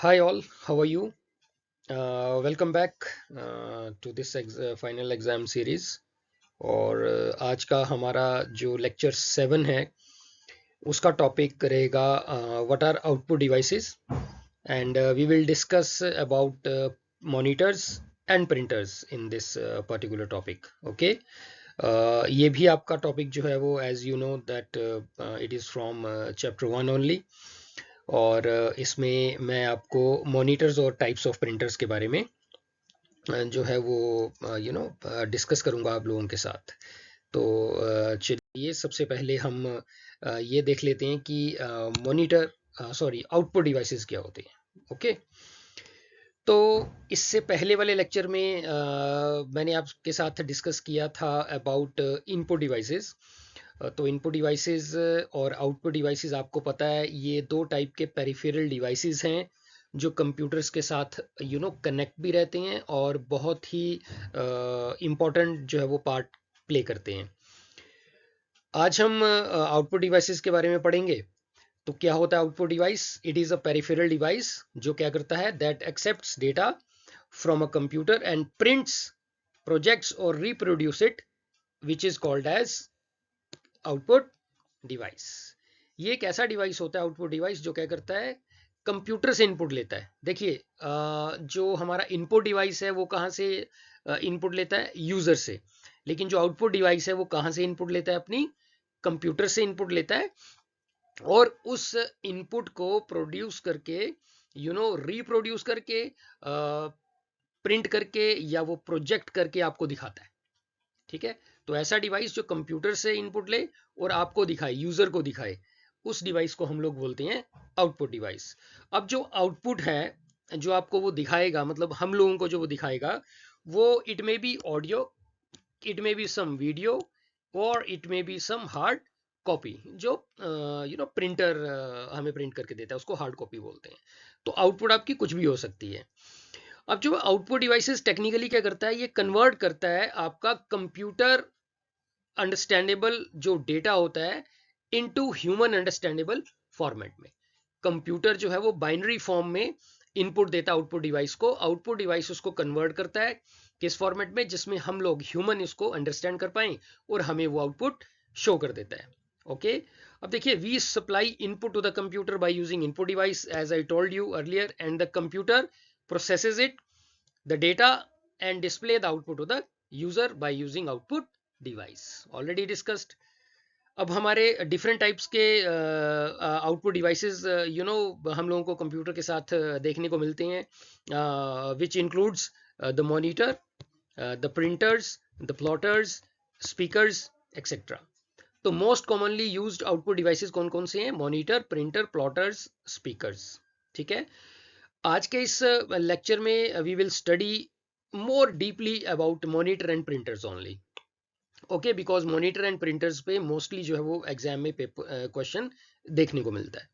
Hi all, how are you? Welcome back to this final exam series और आज का हमारा जो लेक्चर 7 है उसका टॉपिक रहेगा what are output devices and we will discuss about monitors and printers in this particular topic okay. ये भी आपका टॉपिक जो है वो as you know that it is from chapter 1 only और इसमें मैं आपको मॉनिटर्स और टाइप्स ऑफ प्रिंटर्स के बारे में जो है वो डिस्कस करूंगा आप लोगों के साथ। तो चलिए सबसे पहले हम ये देख लेते हैं कि मॉनिटर सॉरी आउटपुट डिवाइसेस क्या होते हैं। ओके, तो इससे पहले वाले लेक्चर में मैंने आपके साथ डिस्कस किया था अबाउट इनपुट डिवाइसेस। तो इनपुट डिवाइसेस और आउटपुट डिवाइसेस आपको पता है ये दो टाइप के पेरिफेरल डिवाइसेस हैं जो कंप्यूटर्स के साथ कनेक्ट भी रहते हैं और बहुत ही इम्पोर्टेंट जो है वो पार्ट प्ले करते हैं। आज हम आउटपुट डिवाइसेस के बारे में पढ़ेंगे। तो क्या होता है output device? It is a peripheral device जो क्या करता है that accepts data from a computer and prints, projects और reproduce it, which is called as output device. ये एक ऐसा डिवाइस होता है आउटपुट डिवाइस जो क्या करता है कंप्यूटर से इनपुट लेता है। देखिए जो हमारा इनपुट डिवाइस है वो कहाँ से इनपुट लेता है? यूजर से। लेकिन जो आउटपुट डिवाइस है वो कहाँ से इनपुट लेता है? अपनी कंप्यूटर से इनपुट लेता है और उस इनपुट को प्रोड्यूस करके रिप्रोड्यूस करके प्रिंट करके या वो प्रोजेक्ट करके आपको दिखाता है। ठीक है, तो ऐसा डिवाइस जो कंप्यूटर से इनपुट ले और आपको दिखाए, यूजर को दिखाए, उस डिवाइस को हम लोग बोलते हैं आउटपुट डिवाइस। अब जो आउटपुट है जो आपको वो दिखाएगा, मतलब हम लोगों को जो वो दिखाएगा, वो it may be audio, it may be some video और it may be some hard copy. जो प्रिंटर हमें प्रिंट करके देता है उसको हार्ड कॉपी बोलते हैं। तो आउटपुट आपकी कुछ भी हो सकती है। अब जो आउटपुट डिवाइसेस टेक्निकली क्या करता है, ये कन्वर्ट करता है आपका कंप्यूटर अंडरस्टैंडेबल जो डेटा होता है इनटू ह्यूमन अंडरस्टैंडेबल फॉर्मेट में। कंप्यूटर जो है वो बाइनरी फॉर्म में इनपुट देता है आउटपुट डिवाइस को, आउटपुट डिवाइस उसको कन्वर्ट करता है किस फॉर्मेट में? जिसमें हम लोग ह्यूमन इसको अंडरस्टैंड कर पाए और हमें वो आउटपुट शो कर देता है। ओके, अब देखिए we supply input to the computer by using input device as I told you earlier and the computer processes it the data and display the output to the user by using output device already discussed। अब हमारे different types के output devices हम लोगों को computer के साथ देखने को मिलते हैं, which includes the monitor, the printers, the plotters, speakers etcetera. तो most commonly used output devices कौन कौन से हैं? Monitor, printer, plotters, speakers. ठीक है, आज के इस लेक्चर में we will study more deeply about monitor and printers only. Okay, because monitor and printers पे मोस्टली जो है वो एग्जाम में क्वेश्चन देखने को मिलता है।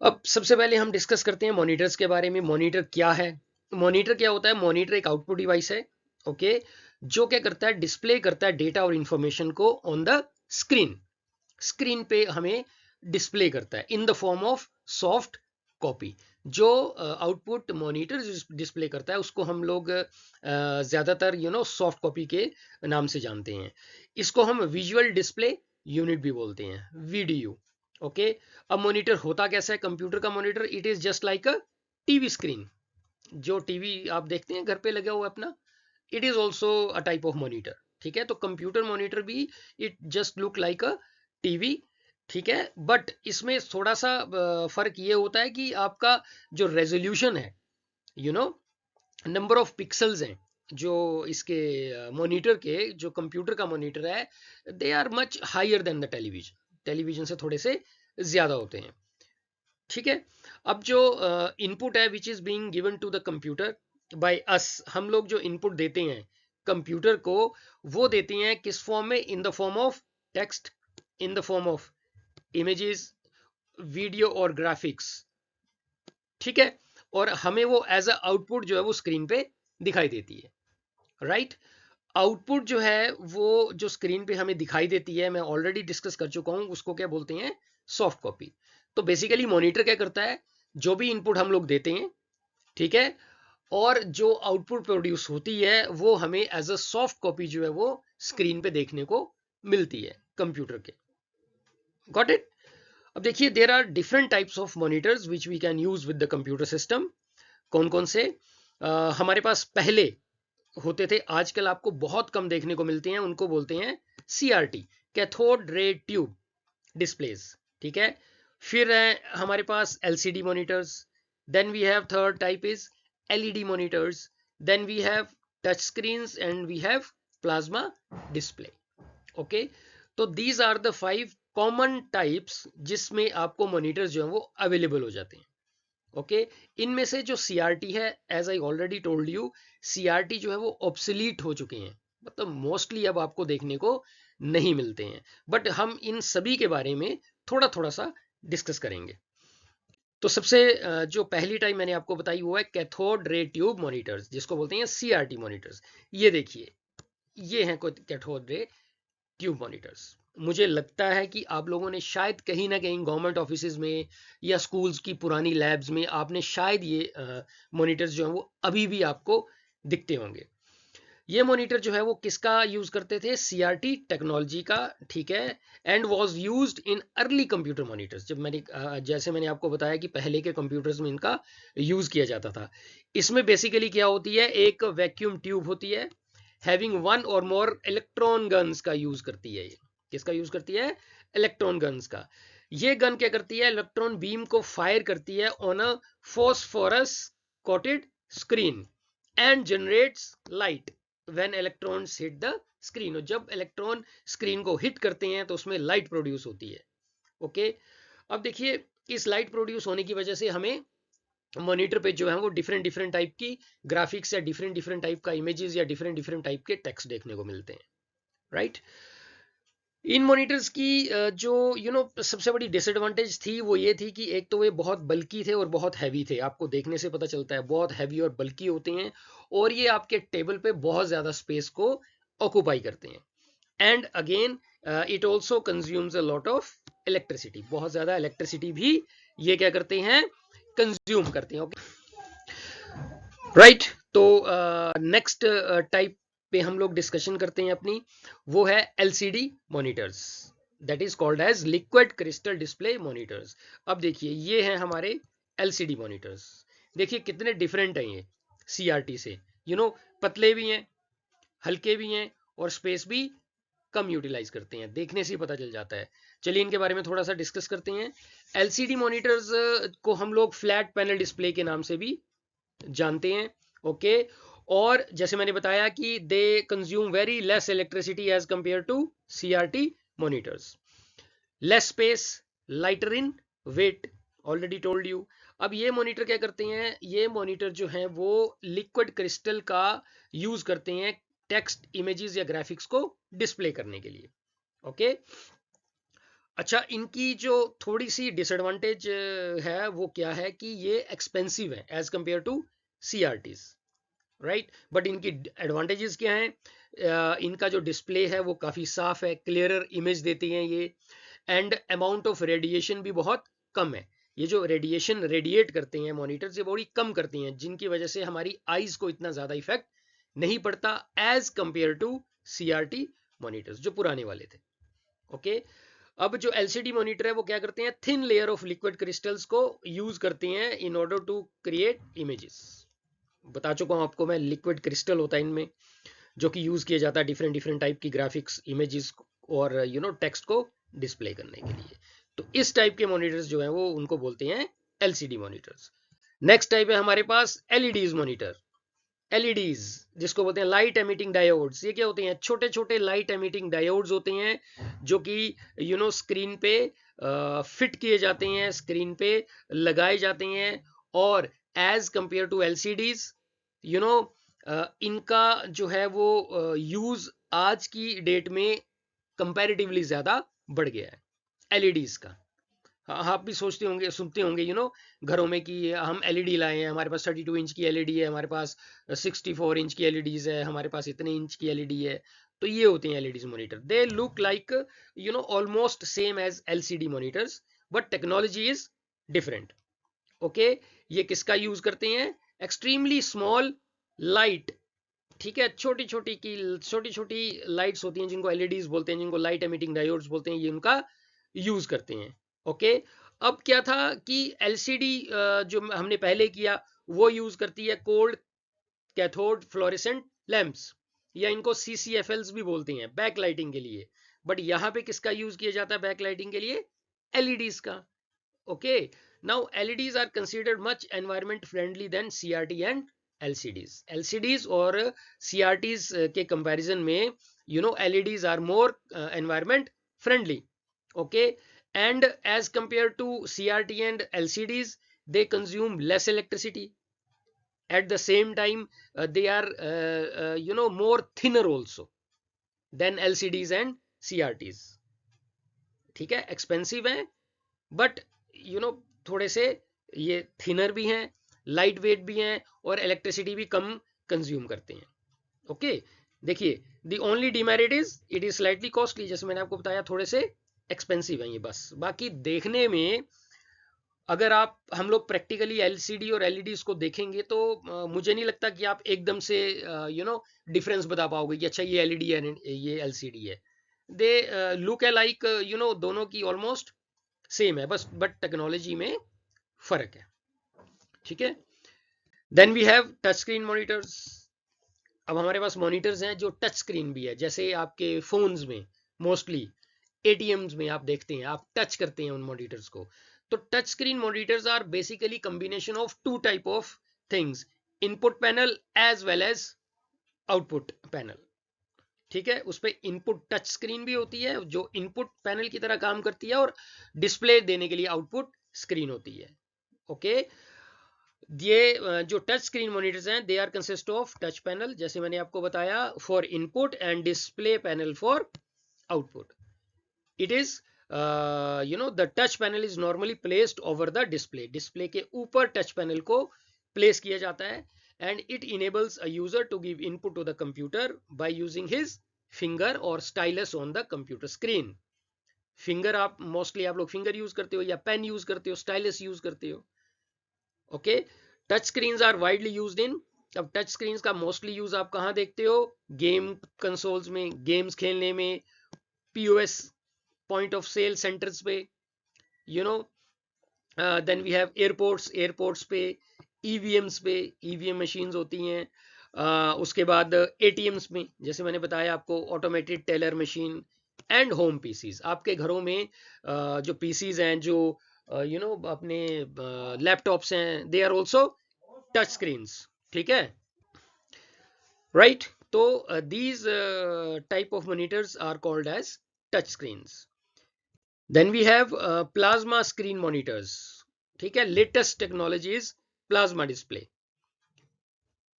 अब सबसे पहले हम डिस्कस करते हैं मॉनिटर्स के बारे में। मॉनिटर क्या है? मॉनिटर क्या होता है? मॉनिटर एक आउटपुट डिवाइस है, ओके, जो क्या करता है डिस्प्ले करता है डेटा और इंफॉर्मेशन को ऑन द स्क्रीन। स्क्रीन पे हमें डिस्प्ले करता है in the form of soft copy. जो आउटपुट मॉनिटर डिस्प्ले करता है उसको हम लोग ज्यादातर सॉफ्ट कॉपी के नाम से जानते हैं। इसको हम विजुअल डिस्प्ले यूनिट भी बोलते हैं, वीडीयू। ओके, अब मॉनिटर होता कैसा है? कंप्यूटर का monitor it is just like a TV screen. जो टीवी आप देखते हैं घर पे लगा हुआ अपना, it is also a type of monitor. ठीक है, तो कंप्यूटर मॉनिटर भी it just look like a TV. ठीक है, बट इसमें थोड़ा सा फर्क ये होता है कि आपका जो रेजोल्यूशन है, नंबर ऑफ पिक्सल्स हैं जो इसके मॉनिटर के, जो कंप्यूटर का मॉनिटर है, they are much higher than the television. Television से थोड़े से ज्यादा होते हैं। ठीक है, अब जो इनपुट है which is being given to the computer by us, हम लोग जो इनपुट देते हैं कंप्यूटर को, वो देते हैं किस फॉर्म में? In the form of text, in the form of images, video और ग्राफिक्स। ठीक है, और हमें वो एज अ आउटपुट जो है वो स्क्रीन पे दिखाई देती है। राइट, आउटपुट जो है वो जो स्क्रीन पे हमें दिखाई देती है, मैं ऑलरेडी डिस्कस कर चुका हूं, उसको क्या बोलते हैं? Soft copy. तो बेसिकली मॉनिटर क्या करता है जो भी इनपुट हम लोग देते हैं, ठीक है, और जो आउटपुट प्रोड्यूस होती है वो हमें एज अ सॉफ्ट कॉपी जो है वो स्क्रीन पे देखने को मिलती है कंप्यूटर के। Got it? अब देखिए, there are different types of monitors which we can use with the computer system. कौन कौन से? हमारे पास पहले होते थे, आजकल आपको बहुत कम देखने को मिलते हैं, उनको बोलते हैं CRT, cathode ray tube displays, ठीक है। फिर है हमारे पास LCD monitors, then we have third type is LED monitors, then we have touch screens and we have plasma display. Okay, तो these are the 5 common types जिसमें आपको monitors जो है वो अवेलेबल हो जाते हैं। ओके, इनमें से जो CRT है, as I already told you, CRT जो है वो ऑब्सोलीट हो चुके हैं, मतलब मोस्टली अब आपको देखने को नहीं मिलते हैं, बट हम इन सभी के बारे में थोड़ा थोड़ा सा डिस्कस करेंगे। तो सबसे जो पहली टाइप मैंने आपको बताई वो है कैथोड रे ट्यूब मॉनिटर्स, जिसको बोलते हैं CRT मॉनिटर्स। ये देखिए, ये हैं कुछ कैथोड रे ट्यूब मॉनिटर्स। मुझे लगता है कि आप लोगों ने शायद कहीं ना कहीं गवर्नमेंट ऑफिसेज में या स्कूल्स की पुरानी लैब्स में आपने शायद ये मॉनिटर्स जो हैं वो अभी भी आपको दिखते होंगे। ये मॉनिटर जो है वो किसका यूज करते थे? CRT टेक्नोलॉजी का, ठीक है, and was used in early computer monitors. जब मैंने जैसे मैंने आपको बताया कि पहले के कंप्यूटर्स में इनका यूज किया जाता था। इसमें बेसिकली क्या होती है, एक वैक्यूम ट्यूब होती है हैविंग वन और मोर इलेक्ट्रॉन गन्स का यूज करती है। ये किसका यूज करती है? इलेक्ट्रॉन गन्स का। ये गन क्या करती है? इलेक्ट्रॉन बीम को फायर करती है on a phosphorus coated screen and generates light when electrons hit the screen. और जब इलेक्ट्रॉन स्क्रीन को हिट करते हैं तो उसमें लाइट प्रोड्यूस होती है। ओके, अब देखिए, इस लाइट प्रोड्यूस होने की वजह से हमें मॉनिटर पे जो है वो डिफरेंट डिफरेंट टाइप की ग्राफिक्स या डिफरेंट डिफरेंट टाइप का इमेजेस या डिफरेंट डिफरेंट टाइप के टेक्स्ट देखने को मिलते हैं, राइट। इन मॉनिटर्स की जो सबसे बड़ी डिसएडवांटेज थी वो ये थी कि एक तो वे बहुत बल्की थे और बहुत हैवी थे। आपको देखने से पता चलता है बहुत हैवी और बल्की होते हैं, और ये आपके टेबल पे बहुत ज्यादा स्पेस को ऑक्यूपाई करते हैं। And again it also consumes a lot of electricity, बहुत ज्यादा इलेक्ट्रिसिटी भी ये क्या करते हैं? कंज्यूम करते हैं। Okay, right. तो नेक्स्ट टाइप पे हम लोग डिस्कशन करते हैं अपनी, वो है LCD monitors, that is called as liquid crystal display monitors. अब देखिए, ये हैं हमारे LCD मॉनिटर्स। देखिए कितने डिफरेंट हैं ये CRT से। पतले भी हैं, हल्के भी हैं, और स्पेस भी कम यूटिलाइज करते हैं, देखने से ही पता चल जाता है। चलिए इनके बारे में थोड़ा सा डिस्कस करते हैं। LCD मॉनिटर्स को हम लोग फ्लैट पैनल डिस्प्ले के नाम से भी जानते हैं। ओके, और जैसे मैंने बताया कि they consume very less electricity as compare to CRT monitors, less space, lighter in weight, already told you. अब ये मॉनिटर क्या करते हैं? ये मॉनिटर जो है वो लिक्विड क्रिस्टल का यूज करते हैं टेक्स्ट, इमेजेस या ग्राफिक्स को डिस्प्ले करने के लिए। ओके, अच्छा, इनकी जो थोड़ी सी डिसएडवांटेज है वो क्या है कि ये एक्सपेंसिव है as compare to CRTs, right. But इनकी एडवांटेजेस क्या हैं? इनका जो डिस्प्ले है वो काफ़ी साफ है, क्लियरर इमेज देती हैं ये, एंड अमाउंट ऑफ रेडिएशन भी बहुत कम है। ये जो रेडिएशन रेडिएट करते हैं मॉनिटर्स, ये बड़ी कम करती हैं, जिनकी वजह से हमारी आईज को इतना ज़्यादा इफेक्ट नहीं पड़ता as compare to CRT monitors जो पुराने वाले थे। ओके, अब जो LCD मॉनिटर है वो क्या करते हैं? Thin layer of liquid crystals को यूज करते हैं in order to create images. बता चुका हूं आपको मैं, लिक्विड क्रिस्टल होता है इनमें, जो कि यूज किया जाता है डिफरेंट डिफरेंट टाइप की ग्राफिक्स, इमेजेस और टेक्स्ट को डिस्प्ले करने के लिए। तो इस टाइप के मॉनिटर्स जो है वो उनको बोलते हैं LCD मॉनिटर्स। नेक्स्ट टाइप है हमारे पास LEDs मॉनिटर। LEDs जिसको बोलते हैं लाइट एमिटिंग डायोड्स। ये क्या होते हैं? छोटे छोटे लाइट एमिटिंग डायोड्स होते हैं जो कि स्क्रीन पे फिट किए जाते हैं, स्क्रीन पे लगाए जाते हैं, और as compare to LCDs you know इनका जो है वो यूज आज की डेट में कंपैरेटिवली ज्यादा बढ़ गया है LEDs का। हाँ, आप भी सोचते होंगे, सुनते होंगे घरों में कि हम LED लाए हैं, हमारे पास 32 इंच की LED है, हमारे पास 64 इंच की LEDs है, हमारे पास इतने इंच की LED है। तो ये होते हैं LEDs monitor. They look like almost same as LCD monitors, but technology is different. Okay, ये किसका यूज करते हैं? एक्सट्रीमली स्मॉल लाइट, ठीक है, छोटी छोटी लाइट्स होती हैं जिनको एलईडीज बोलते हैं, जिनको लाइट एमिटिंग डायोड्स बोलते हैं, ये उनका यूज करते हैं। ओके, अब क्या था कि एलसीडी जो हमने पहले किया वो यूज करती है कोल्ड कैथोड फ्लोरेसेंट लैंप्स, या इनको सीसीएफएल्स भी बोलते हैं, बैक लाइटिंग के लिए। बट यहाँ पे किसका यूज किया जाता है बैक लाइटिंग के लिए? एलईडीज का। Okay, now LEDs are considered much environment friendly than CRT and LCDs. LCDs और सीआरटीज के कंपैरिजन में LEDs are more environment friendly. Okay, and as compare to CRT and LCDs, they consume less electricity. At the same time, they are more thinner also than LCDs and CRTs. ठीक है, expensive हैं, but थोड़े से ये thinner भी हैं, light weight भी हैं, और इलेक्ट्रिसिटी भी कम कंज्यूम करते हैं। ओके, देखिए, the only demerit is it is slightly costly, जैसे मैंने आपको बताया थोड़े से एक्सपेंसिव हैं ये बस। बाकी देखने में अगर आप हम लोग प्रैक्टिकली एलसीडी और एलईडीज को देखेंगे तो मुझे नहीं लगता कि आप एकदम से डिफरेंस बता पाओगे कि अच्छा ये एलईडी है ये एलसीडी है। दे लुक है लाइक दोनों की ऑलमोस्ट सेम है, बस बट टेक्नोलॉजी में फर्क है। ठीक है, then we have touch screen monitors. अब हमारे पास मॉनिटर्स हैं जो टच स्क्रीन भी है, जैसे आपके फोन्स में मोस्टली एटीएम्स में आप देखते हैं, आप टच करते हैं उन मॉनिटर्स को। तो touch screen monitors are basically combination of two type of things, input panel as well as output panel. ठीक है, उस पर इनपुट टच स्क्रीन भी होती है जो इनपुट पैनल की तरह काम करती है, और डिस्प्ले देने के लिए आउटपुट स्क्रीन होती है। ओके, ये जो टच स्क्रीन मॉनिटर्स हैं they are consist of touch panel, जैसे मैंने आपको बताया, for input, and display panel for output. It is the touch panel is normally placed over the display, display के ऊपर टच पैनल को प्लेस किया जाता है, and it enables a user to give input to the computer by using his finger और stylus on the computer screen. Finger आप mostly आप लोग फिंगर यूज करते हो, या पेन यूज करते हो, स्टाइलस यूज करते हो। Okay, touch screen are widely used in, अब टच स्क्रीन का मोस्टली यूज आप कहाँ देखते हो? गेम कंसोल्स में, गेम्स खेलने में, POS point of sale centers पे, you know then we have airports, airports पे, ईवीएम्स पे, ईवीएम मशीन्स होती हैं, उसके बाद एटीएम्स में, जैसे मैंने बताया आपको, automated teller machine, and home PCs. आपके घरों में जो पीसीज हैं, जो अपने लैपटॉप्स हैं, they are also touch screens. ठीक है, राइट, तो these type of monitors are called as touch screens. Then we have plasma screen monitors. ठीक है, latest technology is plasma display.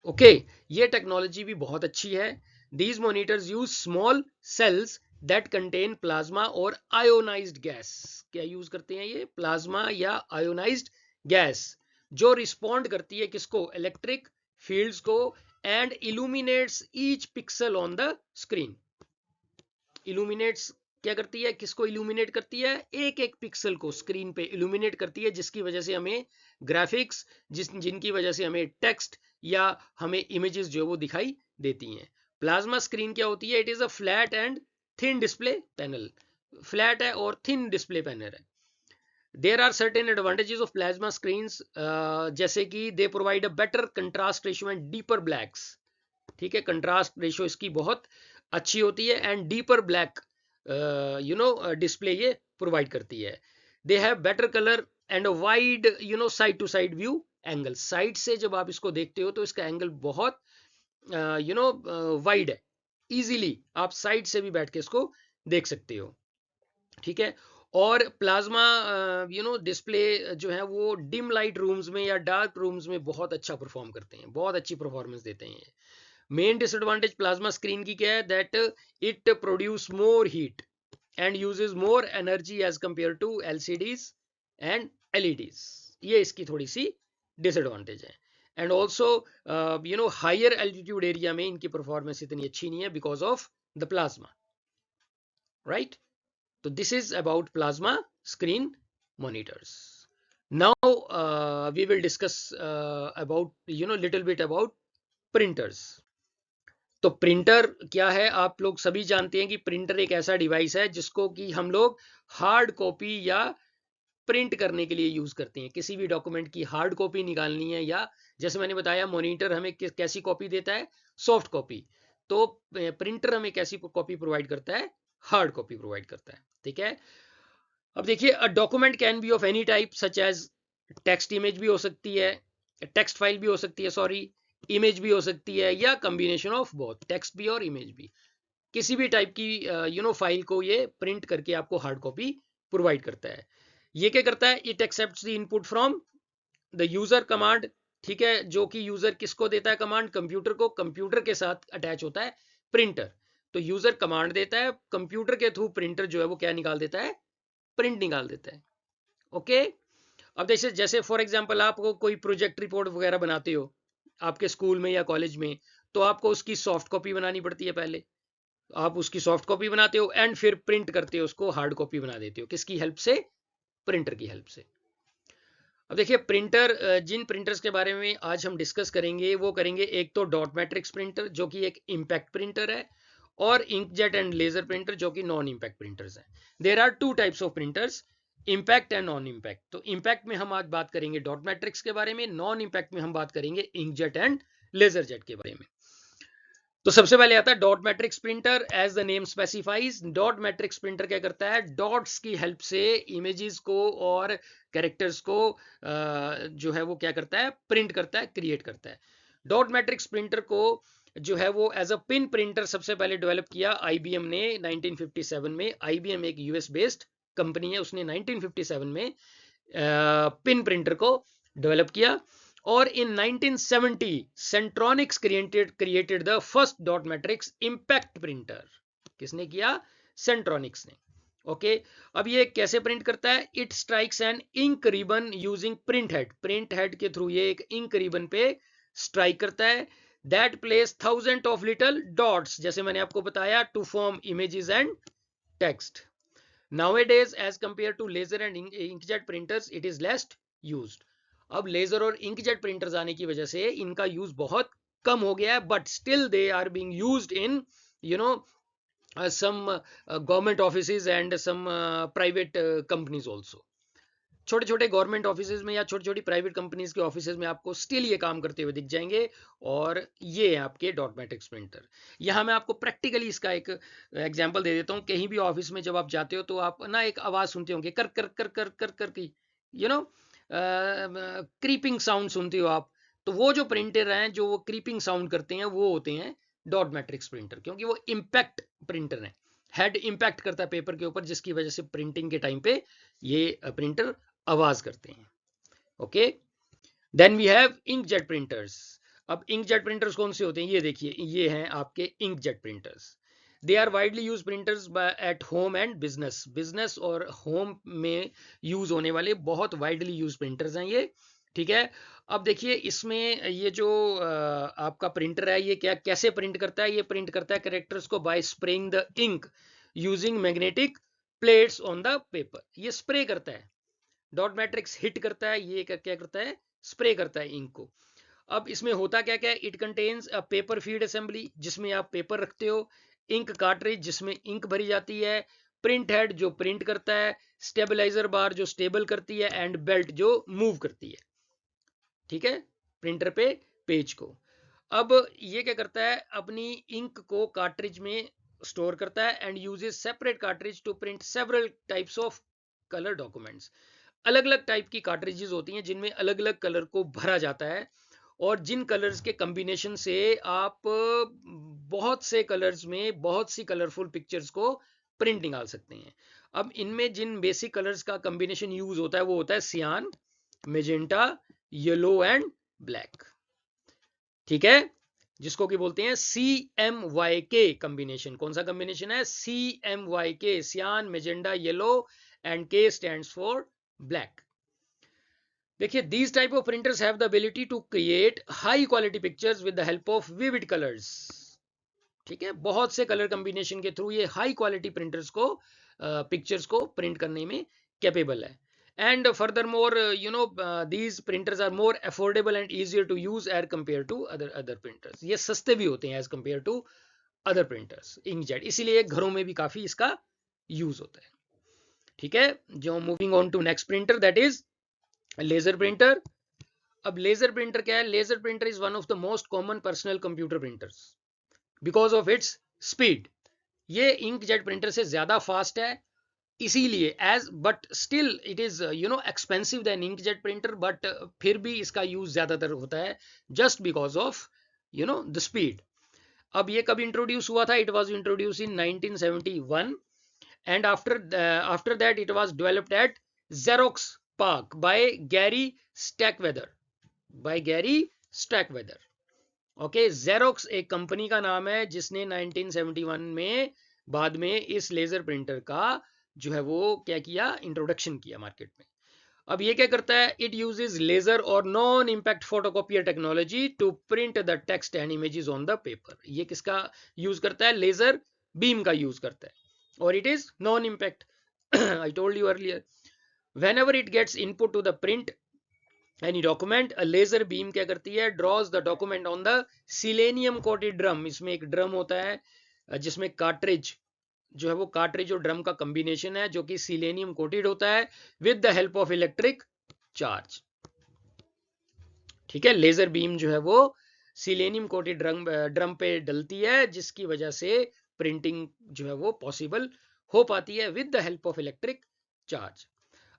Okay, ये टेक्नोलॉजी भी बहुत अच्छी है। These monitors use small cells that contain plasma और ionised gas. क्या use करते हैं ये? प्लाज्मा या आयोनाइज्ड गैस, जो रिस्पॉन्ड करती है किसको? इलेक्ट्रिक फील्ड्स को, and illuminates each pixel on the screen. Illuminates क्या करती है? किसको इल्यूमिनेट करती है? एक एक पिक्सल को स्क्रीन पे इल्यूमिनेट करती है, जिसकी वजह से हमें ग्राफिक्स, जिनकी वजह से हमें टेक्स्ट या हमें इमेजेस जो वो दिखाई देती हैं। प्लाज्मा स्क्रीन क्या होती है? It is a flat and thin display panel. Flat है और थिन डिस्प्ले पैनल है। There are certain advantages of plasma screens, जैसे कि they provide a better contrast ratio and deeper blacks. ठीक है, कंट्रास्ट रेशियो इसकी बहुत अच्छी होती है, एंड डीपर ब्लैक डिस्प्ले ये प्रोवाइड करती है। They have better colour and wide side to side view angle. Side से जब आप इसको देखते हो तो इसका एंगल बहुत वाइड है, इजीली आप साइड से भी बैठ के इसको देख सकते हो। ठीक है, और प्लाज्मा डिस्प्ले जो है वो डिम लाइट रूम्स में या डार्क रूम्स में बहुत अच्छा परफॉर्म करते हैं, बहुत अच्छी परफॉर्मेंस देते हैं। मेन डिसएडवांटेज प्लाज्मा स्क्रीन की क्या है? That it produce more heat and uses more energy as compare to LCDs and LEDs. ये इसकी थोड़ी सी डिसएडवांटेज है। And also higher altitude area में इनकी परफॉर्मेंस इतनी अच्छी नहीं है because of the plasma, right. तो this is about plasma screen monitors. Now we will discuss about little bit about printers. तो प्रिंटर क्या है, आप लोग सभी जानते हैं कि प्रिंटर एक ऐसा डिवाइस है जिसको कि हम लोग हार्ड कॉपी या प्रिंट करने के लिए यूज करते हैं। किसी भी डॉक्यूमेंट की हार्ड कॉपी निकालनी है, या जैसे मैंने बताया मॉनिटर हमें कैसी कॉपी देता है, सॉफ्ट कॉपी, तो प्रिंटर हमें कैसी कॉपी प्रोवाइड करता है, हार्ड कॉपी प्रोवाइड करता है। ठीक है, अब देखिए, a document can be of any type such as text image भी हो सकती है, टेक्स्ट फाइल भी हो सकती है, सॉरी, इमेज भी हो सकती है, या कॉम्बिनेशन ऑफ बोथ, टेक्स्ट भी और इमेज भी। किसी भी टाइप की फाइल को ये प्रिंट करके आपको हार्ड कॉपी प्रोवाइड करता है। ये क्या करता है, it accepts the input from the user command. ठीक है, जो कि यूजर किसको देता है कमांड, कंप्यूटर को। कंप्यूटर के साथ अटैच होता है प्रिंटर, तो यूजर कमांड देता है, कंप्यूटर के थ्रू प्रिंटर जो है वो क्या निकाल देता है, प्रिंट निकाल देता है। ओके, अब जैसे जैसे फॉर एग्जांपल आपको कोई प्रोजेक्ट रिपोर्ट वगैरह बनाते हो आपके स्कूल में या कॉलेज में, तो आपको उसकी सॉफ्ट कॉपी बनानी पड़ती है पहले। आप उसकी सॉफ्ट कॉपी बनाते हो एंड फिर प्रिंट करते हो, उसको हार्ड कॉपी बना देते हो, किसकी हेल्प से, प्रिंटर की हेल्प से। अब देखिए प्रिंटर, जिन प्रिंटर्स के बारे में आज हम डिस्कस करेंगे वो करेंगे, एक तो डॉट मैट्रिक्स प्रिंटर जो कि एक इम्पैक्ट प्रिंटर है, और इंकजेट एंड लेजर प्रिंटर जो कि नॉन इम्पैक्ट प्रिंटर्स हैं। There are two types of printers, impact and non impact. तो इम्पैक्ट में हम आज बात करेंगे डॉट मैट्रिक्स के बारे में, नॉन इम्पैक्ट में हम बात करेंगे इंकजेट एंड लेजर जेट के बारे में। तो सबसे पहले आता है dot matrix printer. As the name specifies, dot matrix printer क्या करता है, डॉट्स की हेल्प से इमेजेस को और कैरेक्टर्स को जो है वो क्या करता है, प्रिंट करता है, क्रिएट करता है। डॉट मैट्रिक्स प्रिंटर को जो है वो एज अ पिन प्रिंटर सबसे पहले डेवलप किया आईबीएम ने 1957 में। आईबीएम एक यूएस बेस्ड कंपनी है, उसने 1957 में पिन प्रिंटर को डेवलप किया। और in 1970 Centronics created the first dot matrix impact printer. किसने किया, सेंट्रॉनिक्स ने। ओके, अब ये कैसे प्रिंट करता है, it strikes an ink ribbon using print head. Print head के थ्रू ये एक इंक रिबन पे स्ट्राइक करता है, that place thousand of little dots, जैसे मैंने आपको बताया, to form images and text. Nowadays, as compared to laser and inkjet printers, it is less used. अब लेजर और इंकजेट प्रिंटर्स आने की वजह से इनका यूज बहुत कम हो गया है, but still they are being used in you know some government offices and some private companies also. छोटे छोटे गवर्नमेंट ऑफिसेज में या छोटी छोटी प्राइवेट कंपनीज के ऑफिसेज में आपको स्टिल ये काम करते हुए दिख जाएंगे। और ये है आपके डॉट मैट्रिक्स प्रिंटर। यहाँ मैं आपको प्रैक्टिकली इसका एक एग्जांपल दे देता हूँ। कहीं भी ऑफिस में जब आप जाते हो तो आप ना एक आवाज सुनते होंगे, कर कर कर कर कर कर की, यू नो क्रीपिंग साउंड सुनते हो आप। तो वो जो प्रिंटर हैं जो वो क्रीपिंग साउंड करते हैं वो होते हैं डॉट मैट्रिक्स प्रिंटर, क्योंकि वो इम्पैक्ट प्रिंटर है। हेड इम्पैक्ट करता है पेपर के ऊपर, जिसकी वजह से प्रिंटिंग के टाइम पे ये प्रिंटर आवाज करते हैं। Okay, then we have inkjet printers. अब इंकजेट प्रिंटर्स कौन से होते हैं, ये देखिए, ये हैं आपके inkjet printers. They are widely use printers at home and business. Business और होम में यूज होने वाले बहुत वाइडली यूज प्रिंटर्स हैं ये। ठीक है, अब देखिए इसमें ये जो आपका प्रिंटर है, ये क्या कैसे प्रिंट करता है, ये प्रिंट करता है कैरेक्टर्स को by spraying the ink using magnetic plates on the paper. ये स्प्रे करता है, डॉट मैट्रिक्स हिट करता है, ये क्या करता है, स्प्रे करता है इंक को। अब इसमें होता क्या क्या है, it contains a paper feed assembly, जिसमें आप पेपर रखते हो, इंक कार्ट्रिज जिसमें इंक भरी जाती है, प्रिंट हेड जो प्रिंट करता है, स्टेबलाइजर बार जो स्टेबल करती है, एंड बेल्ट जो मूव करती है। ठीक है, प्रिंटर पे पेज को। अब ये क्या करता है, अपनी इंक को कार्ट्रिज में स्टोर करता है and uses separate cartridge to print several types of colour documents. अलग अलग टाइप की कार्ट्रिजेस होती हैं जिनमें अलग अलग कलर को भरा जाता है, और जिन कलर्स के कॉम्बिनेशन से आप बहुत से कलर्स में बहुत सी कलरफुल पिक्चर्स को प्रिंट निकाल सकते हैं। अब इनमें जिन बेसिक कलर्स का कॉम्बिनेशन यूज होता है वो होता है सियान, मेजेंटा, येलो एंड ब्लैक। ठीक है, जिसको कि बोलते हैं CMYK कॉम्बिनेशन। कौन सा कॉम्बिनेशन है, CMYK, सियान, magenta, yellow and K stands for black. देखिए, these type of printers have the ability to create high quality pictures with the help of vivid colors. ठीक है, बहुत से कलर कॉम्बिनेशन के थ्रू ये हाई क्वालिटी प्रिंटर्स को pictures को print करने में कैपेबल है। and furthermore these printers are more affordable and easier to use as compared to other printers. ये सस्ते भी होते हैं as compared to other printers inkjet, इसीलिए घरों में भी काफी इसका यूज होता है. ठीक है, जो moving on to next printer that is laser printer. अब लेजर प्रिंटर क्या है? Laser printer is one of the most common personal computer printers because of its speed. ये इंकजेट प्रिंटर से ज्यादा फास्ट है, इसीलिए as but still it is expensive than inkjet printer, but फिर भी इसका यूज ज्यादातर होता है just because of the speed. अब ये कब इंट्रोड्यूस हुआ था? It was introduce in 1971 and after that it was developed at Xerox PARC by Gary Stackweather. Okay, Xerox एक कंपनी का नाम है जिसने 1971 में बाद में इस लेजर प्रिंटर का जो है वो क्या किया, इंट्रोडक्शन किया मार्केट में. अब ये क्या करता है? इट यूजेस लेजर और non impact photocopier technology to print the text and images on the paper. ये किसका यूज करता है? लेजर बीम का यूज करता है, और it is non-impact. I told you earlier. Whenever it gets input to the print any document, a laser beam क्या करती है? Draws the document on the selenium coated drum. इसमें एक ड्रम होता है जिसमें कार्ट्रिज जो है वो कार्ट्रिज और ड्रम का कॉम्बिनेशन है जो कि सिलेनियम कोटेड होता है with the help of electric charge. ठीक है, लेजर बीम जो है वो सिलेनियम कोटेड ड्रम पे डलती है जिसकी वजह से प्रिंटिंग जो है वो पॉसिबल हो पाती है with the help of electric charge.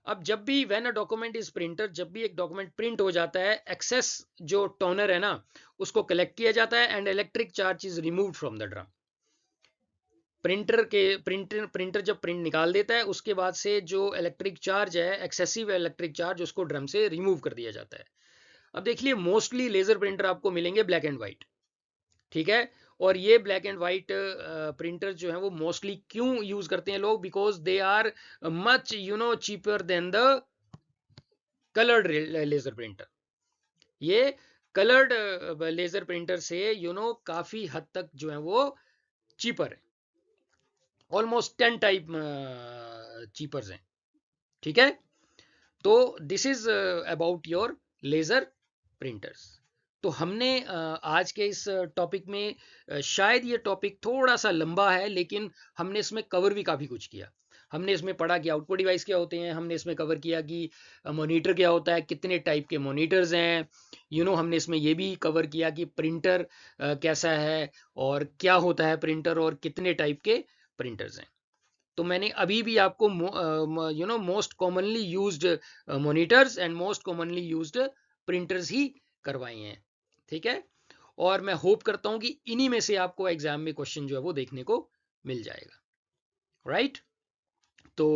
अब जब भी when a document is printer, जब भी एक डॉक्यूमेंट प्रिंट हो जाता है, एक्सेस जो टोनर है ना उसको कलेक्ट किया जाता है and electric charge is removed from the drum. Printer जब प्रिंट निकाल देता है उसके बाद से जो इलेक्ट्रिक चार्ज है, एक्सेसिव इलेक्ट्रिक चार्ज, उसको ड्रम से रिमूव कर दिया जाता है. अब देख लिए मोस्टली लेजर प्रिंटर आपको मिलेंगे ब्लैक एंड व्हाइट. ठीक है, और ये ब्लैक एंड व्हाइट प्रिंटर जो है वो मोस्टली क्यों यूज करते हैं लोग? Because they are much cheaper than the coloured laser printer. ये कलर्ड लेजर प्रिंटर से काफी हद तक जो है वो चीपर है, ऑलमोस्ट 10 टाइप चीपर्स हैं. ठीक है, तो this is about your laser printers. तो हमने आज के इस टॉपिक में शायद ये टॉपिक थोड़ा सा लंबा है लेकिन हमने इसमें कवर भी काफ़ी कुछ किया. हमने इसमें पढ़ा कि आउटपुट डिवाइस क्या होते हैं, हमने इसमें कवर किया कि मॉनिटर क्या होता है, कितने टाइप के मॉनिटर्स हैं, हमने इसमें ये भी कवर किया कि प्रिंटर कैसा है और क्या होता है प्रिंटर और कितने टाइप के प्रिंटर्स हैं. तो मैंने अभी भी आपको most commonly used monitors and most commonly used printers ही करवाए हैं. ठीक है, और मैं होप करता हूं कि इन्हीं में से आपको एग्जाम में क्वेश्चन जो है वो देखने को मिल जाएगा. राइट, तो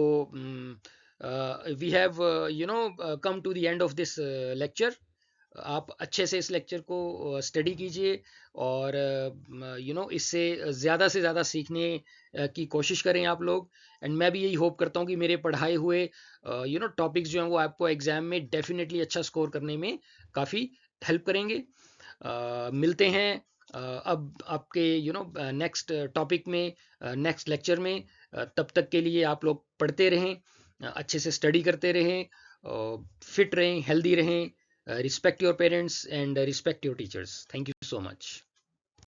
we have come to the end of this lecture. आप अच्छे से इस लेक्चर को स्टडी कीजिए और इससे ज़्यादा से ज़्यादा सीखने की कोशिश करें आप लोग. एंड मैं भी यही होप करता हूँ कि मेरे पढ़ाए हुए टॉपिक्स जो हैं वो आपको एग्जाम में डेफिनेटली अच्छा स्कोर करने में काफ़ी हेल्प करेंगे. मिलते हैं अब आपके नेक्स्ट टॉपिक में, नेक्स्ट लेक्चर में. तब तक के लिए आप लोग पढ़ते रहें, अच्छे से स्टडी करते रहें, फिट रहें, हेल्दी रहें. Respect your parents and respect your teachers. Thank you so much.